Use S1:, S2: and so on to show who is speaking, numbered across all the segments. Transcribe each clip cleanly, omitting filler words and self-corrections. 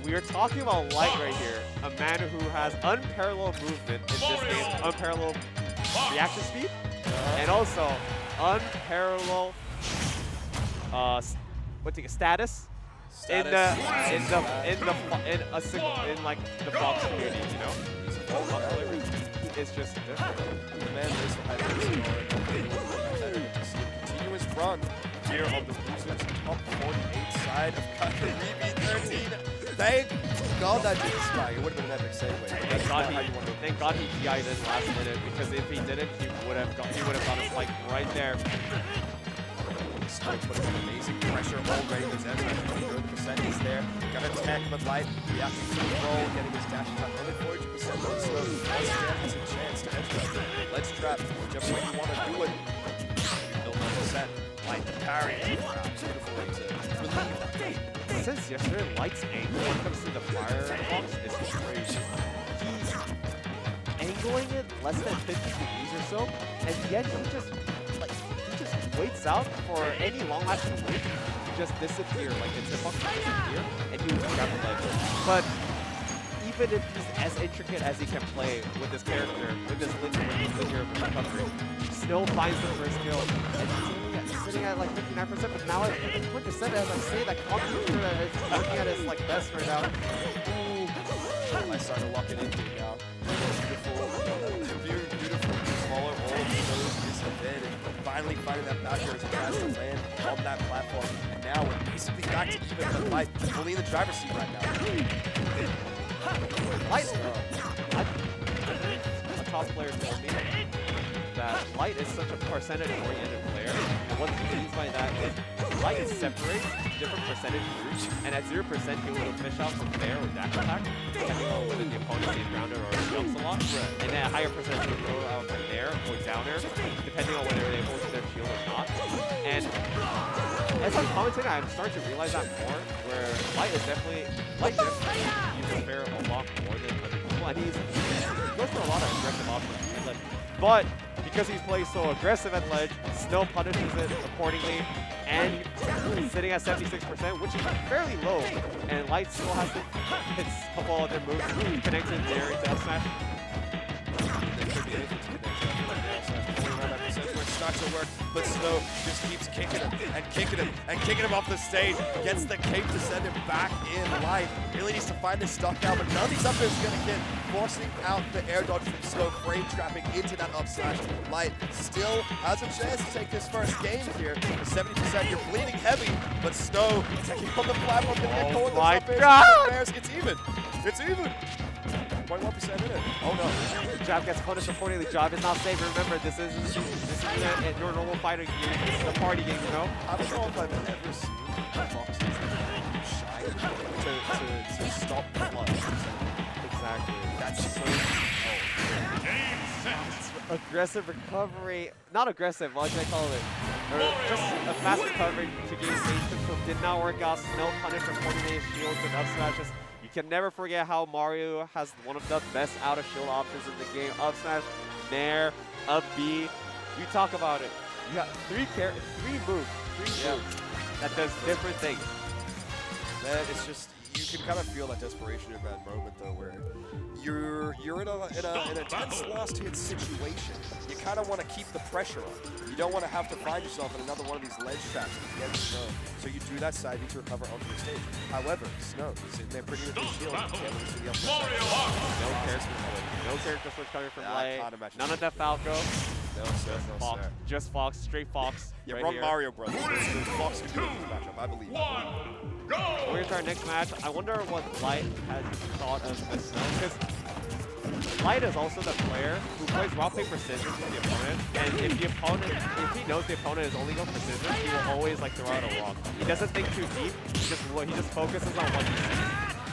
S1: we are talking about Light right here, a man who has unparalleled movement in this game, unparalleled reaction speed, and also unparalleled status in like the Fox community, you know. He's a Fox player. It's just different.
S2: The man is continuous run here on the losers top 48 side of Kagaribi 13. Thank God that didn't spike. It would have been an epic segue.
S1: Thank God he DI'd in last minute, because if he didn't, he would have got a spike right there.
S2: Still putting on amazing pressure already. There's everything. The percentage there. Got to attack him with Light. Reacting to the roll, getting his dash attack only 42%. But still, once again, has a chance to enter that. Let's trap. Whichever way you want to do it. Build 1%. Light the parry. Beautiful way to relieve that.
S1: Since yesterday, Light's angle when it comes to the fire box is crazy. He's angling it less than 50 degrees or so, and yet he just waits out for any long-lasting wave to just disappear, like it's supposed to disappear, and he will grab the ledge. But even if he's as intricate as he can play with this character, with this linear recovery, still finds the first kill, and he's sitting at like 59%, but now at 50%, as I say, that computer that is working at his like best right now.
S2: Ooh. I started locking into it now. Beautiful, smaller roll, is a bit, and finally finding that backer as he tries to land on that platform. And now we're basically back to even, but Light fully in the driver's seat right now.
S1: Light, a top player told me that Light is such a percentage-oriented player, and what he means by that is Light separates different percentage groups, and at 0% he will fish out from there or dash attack, depending on whether the opponent is grounded or jumps a lot, and then a higher percentage will go out from there or down there, depending on whether they hold their shield or not. And as I'm commenting, I'm starting to realize that more, where Light definitely uses fair a lot more than other people, and he goes for a lot of aggressive options. But because he's playing so aggressive at ledge, still punishes it accordingly, and he's sitting at 76%, which is fairly low. And Light still has to hit a couple other moves, connected there into F smash.
S2: It's not to work, but Snow just keeps kicking him and kicking him and kicking him off the stage. Gets the cape to send him back in Light. Really needs to find his stock now, but none of these up airs is going to get, forcing out the air dodge from Snow, frame trapping into that up smash. Light still has a chance to take this first game here. 70%, you're bleeding heavy, but Snow taking on the platform, going to get caught with those up airs. It's even. It's even. 21% in it. Oh no.
S1: Jab gets punished accordingly. Jab is not safe. Remember, this isn't your normal fighting game. This is a party game, you know?
S2: I don't know if I've ever seen Foxes shy to stop the flood.
S1: Exactly.
S2: That's so
S1: aggressive recovery. Not aggressive, what should I call it? Or just a fast recovery to gain stage control. Did not work out. Snow punished for 40-minute shields and up smashes. You can never forget how Mario has one of the best out of shield options in the game. Up smash, nair, up B. You talk about it. You got three moves that does different things.
S2: Man, it's just, you can kind of feel that desperation in that moment though, where you're in a tense last hit situation. You kind of want to keep the pressure on. You don't want to have to find yourself in another one of these ledge traps against Snow. So you do that side B to recover onto the stage. However, Snow is in there pretty with his shield.
S1: No character switch coming from Light. None of that Falco.
S2: No,
S1: just Fox, straight Fox.
S2: Yeah,
S1: right
S2: run
S1: here.
S2: Mario Brothers. Fox can do this matchup, I believe.
S1: We're into our next match. I wonder what Light has thought of this Snow, because Light is also the player who plays rock, paper, scissors with the opponent, and if he knows the opponent is only going for scissors, he will always like throw out a rock. He doesn't think too deep. He just focuses on what he sees,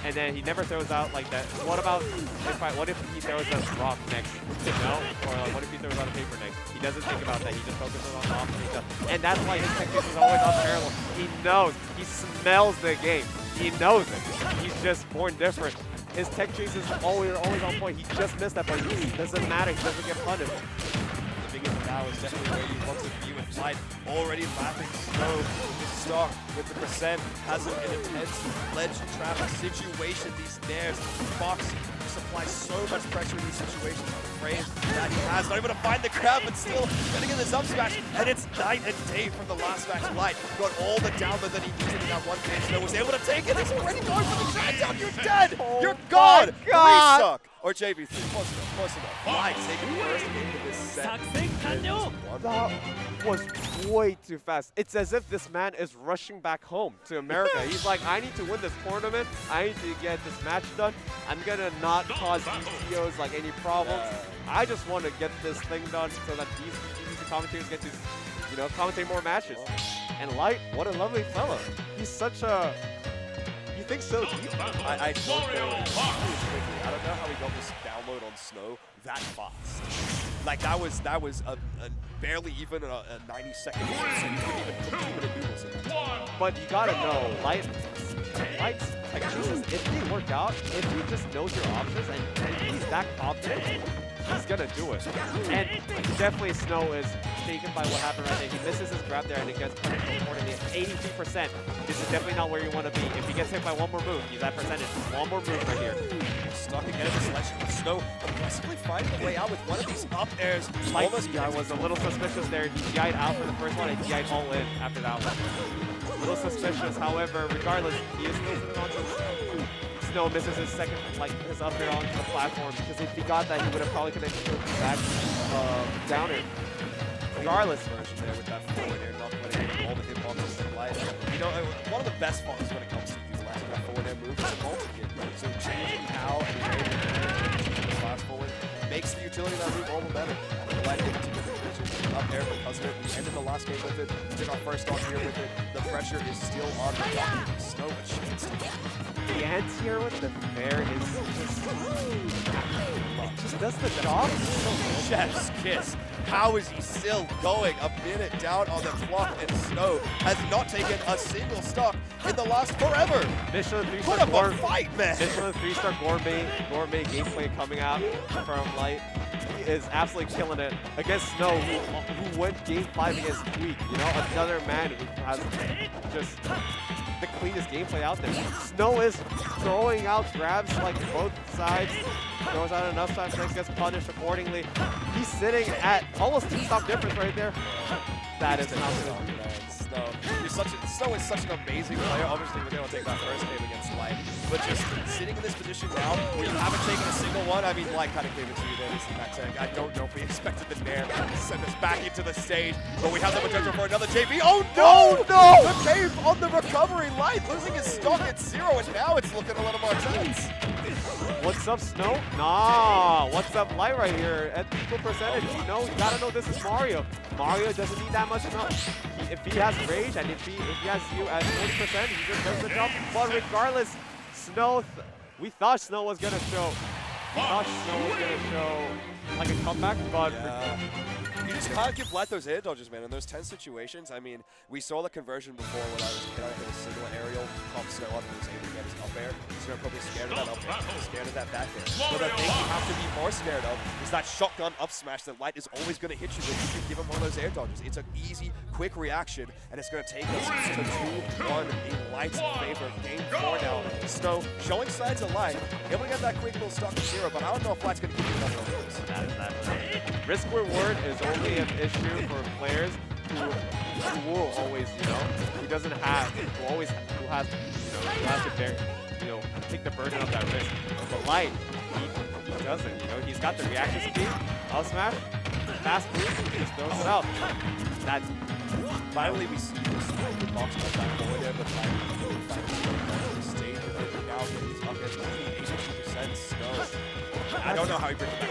S1: and then he never throws out like that. What if he throws a rock next? You know? Or like, what if he throws out a paper next? He doesn't think about that. He just focuses on the option. And that's why his technique is always unparalleled. He knows. He smells the game. He knows it. He's just born different. His tech chases always on point. He just missed that, but it doesn't matter. He doesn't get punished. The biggest
S2: now is definitely where you want to be with Light. Already lapping Snow with the stock, with the percent, has him in a tense ledge trap situation. These dares, Fox just applies so much pressure in these situations. The frames that he has, not able to find the grab, but still getting in this up smash. And it's night and day from the last match. Light got all the download that he needed in that one game. Snow was able to take it. He's already going for the drag down. You're dead.
S1: Oh
S2: You're gone.
S1: God.
S2: Resuck. Or JV3. Close enough. Close enough. Light taking first game of this set.
S1: That was way too fast. It's as if this man is rushing back home to America. He's like, I need to win this tournament. I need to get this match done. I'm gonna not cause DCOs like any problems. I just want to get this thing done so that these commentators get to, you know, commentate more matches. And Light, what a lovely fellow. He's such a. You think so deep?
S2: I don't know how he got this download on Snow that fast. Like that was a barely even a 90-second game, so you couldn't even put 2-minute noodles in that.
S1: But you gotta know, Light's if they work out, if he just knows your options and he's that confident, he's gonna do it. And definitely Snow is shaken by what happened right there. He misses his grab there and it gets punished accordingly. 83%. This is definitely not where you want to be. If he gets hit by one more move, he's at percentage. One more move right here.
S2: Stuck again in the selection with Snow, aggressively finding a way out with one of these up airs. Almost
S1: I was a little suspicious there. He DI'd out for the first one and DI'd all in after that one. A little suspicious, however, regardless, he is still sitting on the Snow misses his second, like his up air onto the platform, because if he got that, he would have probably connected to the back down air. Regardless,
S2: version there with that forward air, not letting all the hitboxes to Light. You know, one of the best functions when it comes to utilizing that forward air move is a multi-hit. So changing how and where you can fast forward makes the utility of that move all the better. Light able to get the pitches up air because of it. We ended the last game with it. We did our first stock here with it. The pressure is still on the top. Snow a chance to get
S1: the anti-air with the fair is just does the job.
S2: Chef's kiss. How is he still going? A minute down on the clock, and Snow has not taken a single stock in the last forever.
S1: Michelin 3-star
S2: Put up a fight, man.
S1: Michelin 3-star gourmet gameplay coming out from Light. He is absolutely killing it against Snow, who went game 5 against Tweak. You know, another man who has just the cleanest gameplay out there. Snow is throwing out grabs like both sides. Throws out enough times, gets punished accordingly. He's sitting at almost 2-stop difference right there. That is not good.
S2: Snow is such an amazing player. Obviously, we're going to take that first game against Light. But just sitting in this position now, where you haven't taken a single one, I mean, Light kind of gave it to you there. This is that tag. I don't know if we expected the Nair to send us back into the stage, but we have the potential for another JV. Oh no!
S1: No!
S2: The cave on the recovery. Light losing his stock at 0, and now it's looking a little more tense.
S1: What's up, Snow? Nah, what's up, Light right here at equal percentage? You know, you gotta know this is Mario. Mario doesn't need that much snow. If he has rage and if he has you at 40%, he just does the job. But regardless, Snow, we thought Snow was gonna show. We thought Snow was gonna show like a comeback, but
S2: you just can't give Light those air dodges, man. In those tense situations, I mean, we saw the conversion before when I was trying to hit a single aerial, pump Snow up and was able to get his up air. Snow probably scared of that up air, scared of that back air. But the thing you have to be more scared of is that shotgun up smash that Light is always going to hit you with. You can give him one of those air dodges. It's an easy, quick reaction, and it's going to take us to 2-1 in Light's favor. Game 4 now. Snow showing signs of life, able to get that quick little stock to 0, but I don't know if Light's going to give you enough of this.
S1: That is that. Risk reward is only an issue for players who will always, you know, who has to bear, you know, take the burden of that risk. But Light, he doesn't, you know, he's got the reaction speed, up smash, fast move, he just throws it out. That's
S2: finally we see this box of that forward there, but Light really finds the stage with it now getting his up against only 82% Snow. I don't know how he brings it back.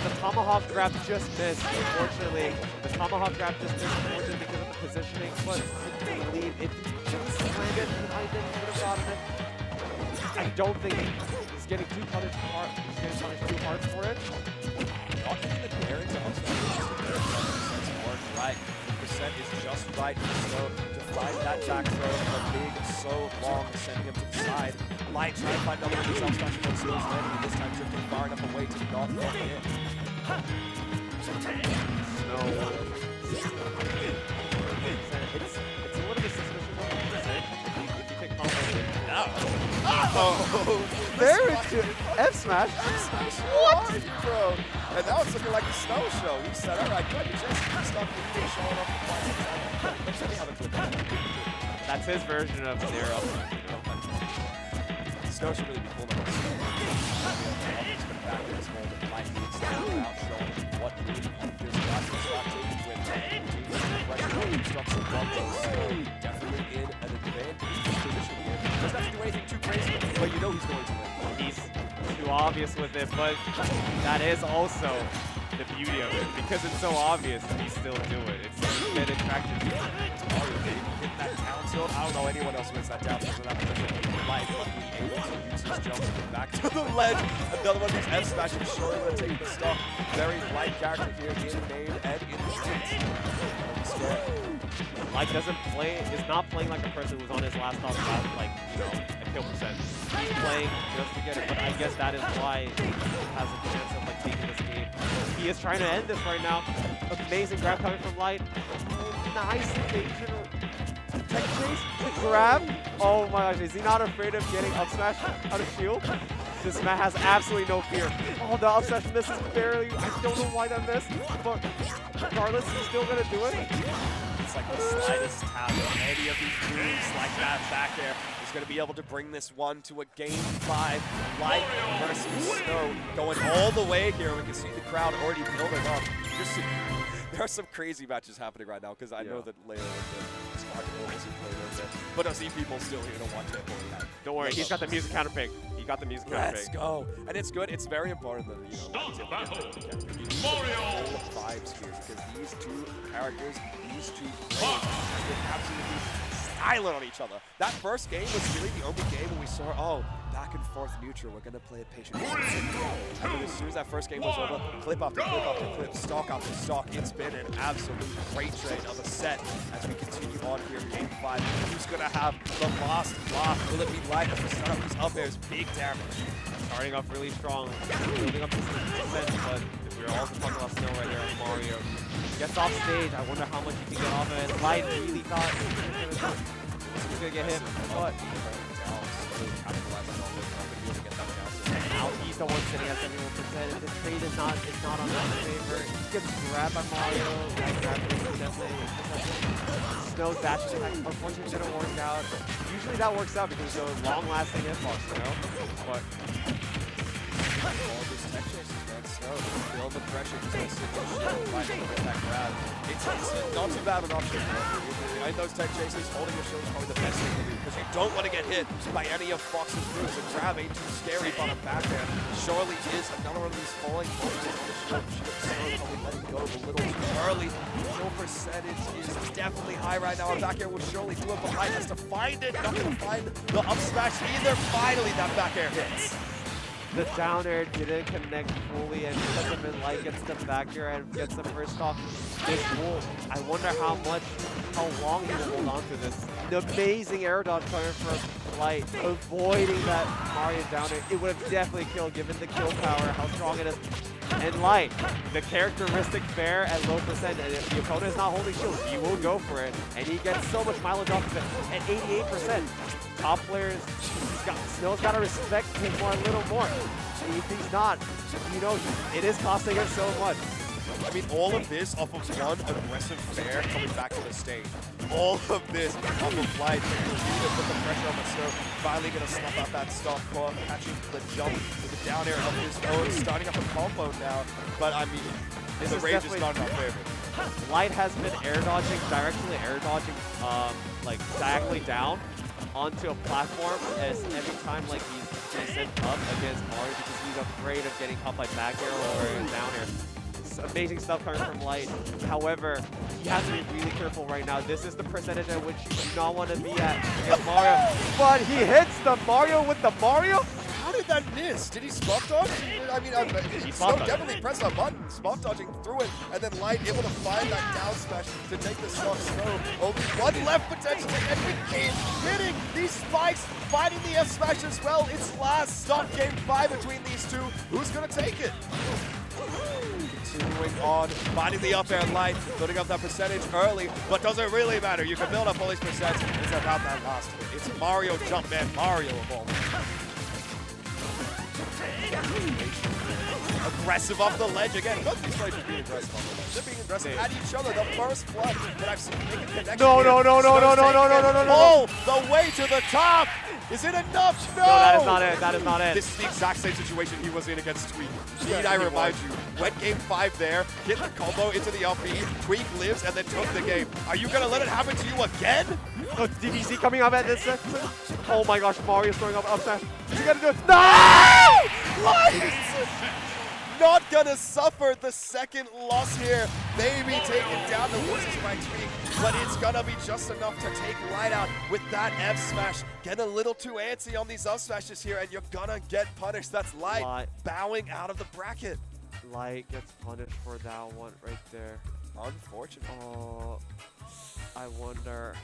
S1: The tomahawk grab just missed, unfortunately. The tomahawk grab just missed, unfortunately, because of the positioning. But I believe if he just slammed it behind him, he would have gotten it. I don't think he's getting too punished hard. He's getting punished too hard for it.
S2: Not getting the daring to work right. The percent is just right for Snow to find that back throw. The big, so long, sending him to the side. Light trying to find another one of his up smash against Seals landing, and this time drifting far enough away to not get hit.
S1: No. It's a little bit suspicious of what to say. If you take combo.
S2: Oh,
S1: There is F smash.
S2: what, bro? And that was looking like a snow show. He said, "All right, good, you just stuck with me showing off the fight." Let me have a clip.
S1: That's his version of zero.
S2: Snow should really be cool now. He's been back in his hold and might need to out showing what move he just got to stop taking with pressure on obstruction combos. Definitely in an advantage position here. Doesn't have to do anything too crazy, but you know he's going to win.
S1: He's too obvious with it, but that is also the beauty of it. Because it's so obvious, he still do it. It's been attractive.
S2: Hit that down tilt. I don't know anyone else wins that down tilt in that position. Like, being able to use his jump to get back to the ledge. Another one of these F smashes surely going to take the stock. Very light character here in name and in
S1: Mike is not playing like a person who's on his last off like, you know, a kill percent. He's playing just to get it, but I guess that is why he has a chance of like taking this game. He is trying to end this right now. Amazing grab coming from Light. Nice evasion. Tech chase, the grab. Oh my gosh, is he not afraid of getting up smash out of shield? This man has absolutely no fear. Oh, the up smash misses barely. I don't know why that missed, but regardless, he's still gonna do it.
S2: It's like the slightest tap of any of these moves like that back air is going to be able to bring this one to a game 5. Light versus Snow going all the way here. We can see the crowd already building up. There are some crazy matches happening right now because I know that Leo and Spark will also play with it. But I see people still here to watch it.
S1: Don't worry, he's got the music counter pick. He got the music counter pick.
S2: Let's go. And it's good. It's very important that, you know, Mario vibes here because these two characters, these two players have been absolutely silent on each other. That first game was really the only game when we saw, oh, back and forth neutral. We're going to play it patient. And then as soon as that first game was over, clip after clip after clip, stock after stock, it's been an absolute great trade of a set as we continue on here in game 5. Who's going to have the last laugh? Will it be Light as we start up these up airs? Big damage.
S1: Starting off really strong, building up to 60%, but we're also talking about Snow right here on Mario. Gets off stage. I wonder how much he can get off of it. Light really thought he's going to get hit, but now he's the one sitting at 71%. And this trade is not on his favor. He gets grabbed by Mario. Snow's dash attack unfortunately didn't work out. Usually that works out because of the long-lasting hitbox, you know? But
S2: all this tech chases, man. Snow, feel the pressure. He's going to sit there, fight to get that grab. It's not too bad of an option. Behind those tech chases, holding your shield is probably the best thing to do because you don't want to get hit by any of Fox's moves. The grab ain't too scary on a backhand. Surely is another one of these falling points on the shield. Snow probably letting go a little too early. Kill percentage is definitely high right now. Our back air will surely do it, but Light has to find it. Not going to find the up smash either. Finally, that back air hits.
S1: the down air didn't connect fully, and because of it, Light gets the back air and gets the first off. This will, I wonder how long he will hold on to this. The amazing air dodge coming from Light, avoiding that Mario down air. It would have definitely killed given the kill power, how strong it is. And Light, the characteristic fair at low percent, and if the opponent is not holding shield, he will go for it. And he gets so much mileage off of it at 88%. Top players, Snow's got to respect him more, a little more. And if he's not, you know, it is costing him so much.
S2: I mean, all of this off of one aggressive fair coming back to the stage. All of this off of Light. Continue to put the pressure on the Snow. Finally going to snuff out that stock core, catching the jump with the down air of his own, starting up a combo now. But I mean, the rage is not in our favor.
S1: Light has been air dodging, directionally air dodging, like diagonally down onto a platform as every time like he's sent up against Mario because he's afraid of getting caught by back air or down air. Amazing stuff coming from Light. However, he has to be really careful right now. This is the percentage at which you do not want to be at against Mario. But he hits the Mario with the Mario?
S2: How did that miss? Did he spot dodge? I mean, Snow definitely pressed a button, spot dodging through it, and then Light able to find that down smash to take the stock. Snow only one left potentially, and we keep hitting these spikes, finding the F smash as well. It's last stop game 5 between these two. Who's gonna take it? continuing on, finding the up air Light, building up that percentage early, but doesn't really matter. You can build up all these percents. It's about that last hit. It's Mario Jumpman, Mario of all. Aggressive off the ledge again. Both these players are being aggressive off the ledge. They're being aggressive at each other. The first flood that I've seen make a connection.
S1: No.
S2: Oh, the way to the top. Is it enough? No!
S1: No, that is not it. That is not it.
S2: This is the exact same situation he was in against Tweak. Need I remind you, went game 5 there, hit the combo into the up B, Tweak lives, and then took the game. Are you gonna let it happen to you again?
S1: Oh, DBZ coming up at this second. Oh my gosh, Mario's throwing up smash. You gotta do it. No!
S2: Not gonna suffer the second loss here. Maybe taken down the horses by Tweak, but it's gonna be just enough to take Light out with that F smash. Get a little too antsy on these up smashes here, and you're gonna get punished. That's Light bowing out of the bracket.
S1: Light gets punished for that one right there.
S2: Unfortunate.
S1: Oh, I wonder.